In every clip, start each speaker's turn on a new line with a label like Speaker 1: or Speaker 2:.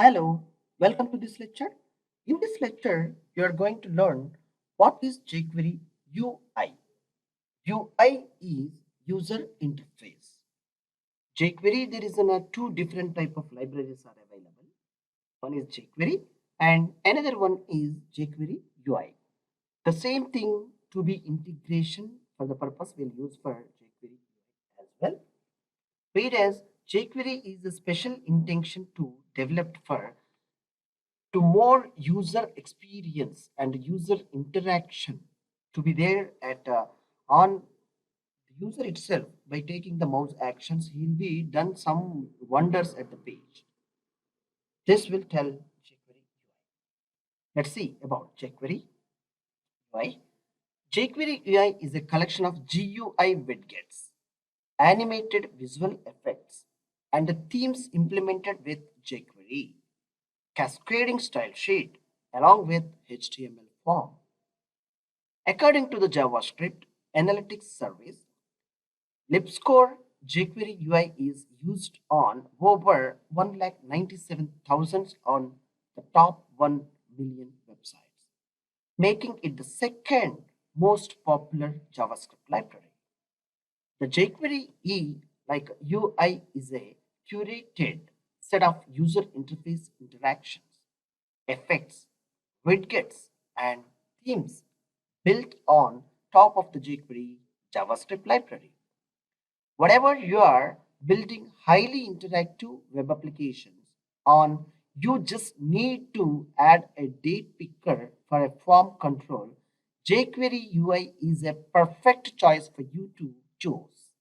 Speaker 1: Hello, welcome to this lecture. In this lecture, you are going to learn what is jQuery UI. UI is user interface. jQuery, there is two different type of libraries are available. One is jQuery and another one is jQuery UI. The same thing to be integration for the purpose we'll use for jQuery UI as well. Whereas jQuery is a special intention tool developed for to more user experience and user interaction to be there at on the user itself. By taking the mouse actions, he'll be done some wonders at the page. This will tell jQuery UI. Let's see about jQuery UI. jQuery UI is a collection of GUI widgets, animated visual effects, and the themes implemented with jQuery cascading style sheet along with HTML form. According to the JavaScript Analytics Service, LibScore jQuery UI is used on over 197,000 on the top 1 million websites, making it the second most popular JavaScript library. The jQuery UI is a curated set of user interface interactions, effects, widgets, and themes built on top of the jQuery JavaScript library. Whatever you are building highly interactive web applications on, you just need to add a date picker for a form control. jQuery UI is a perfect choice for you to choose.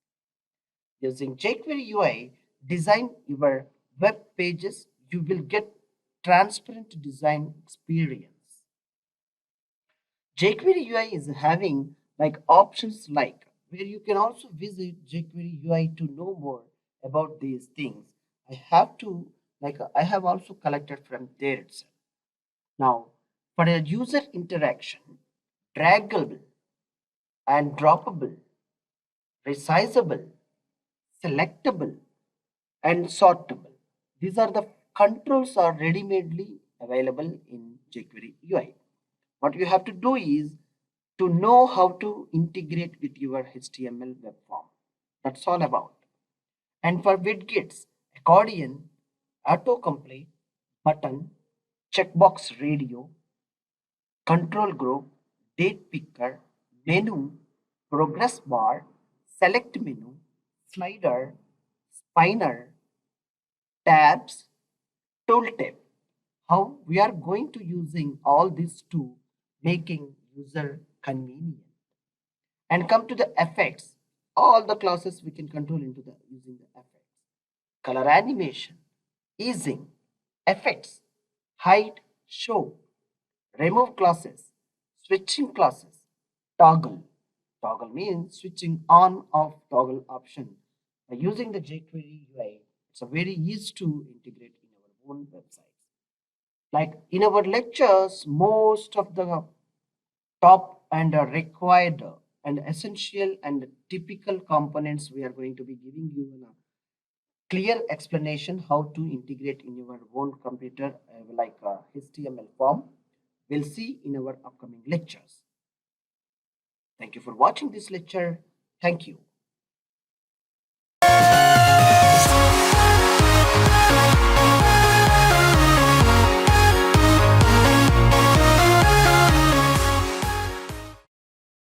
Speaker 1: Using jQuery UI, design your web pages, you will get transparent design experience. jQuery UI is having like options like where you can also visit jQuery UI to know more about these things. I have also collected from there itself. Now, for a user interaction, draggable and droppable, resizable, selectable, and sortable. These are the controls are ready-madely available in jQuery UI. What you have to do is to know how to integrate with your HTML web form. That's all about. And for widgets, accordion, autocomplete, button, checkbox radio, control group, date picker, menu, progress bar, select menu, slider, spinner, tabs, tooltip. How we are going to using all these to making user convenient. And come to the effects. All the classes we can control into the using the effects. Color animation, easing, effects, hide, show, remove classes, switching classes, toggle. Toggle means switching on off toggle option. By using the jQuery UI, it's a very easy to integrate in our own websites. Like in our lectures, most of the top and required and essential and typical components we are going to be giving you a clear explanation how to integrate in your own computer like HTML form. We'll see in our upcoming lectures. Thank you for watching this lecture. Thank you.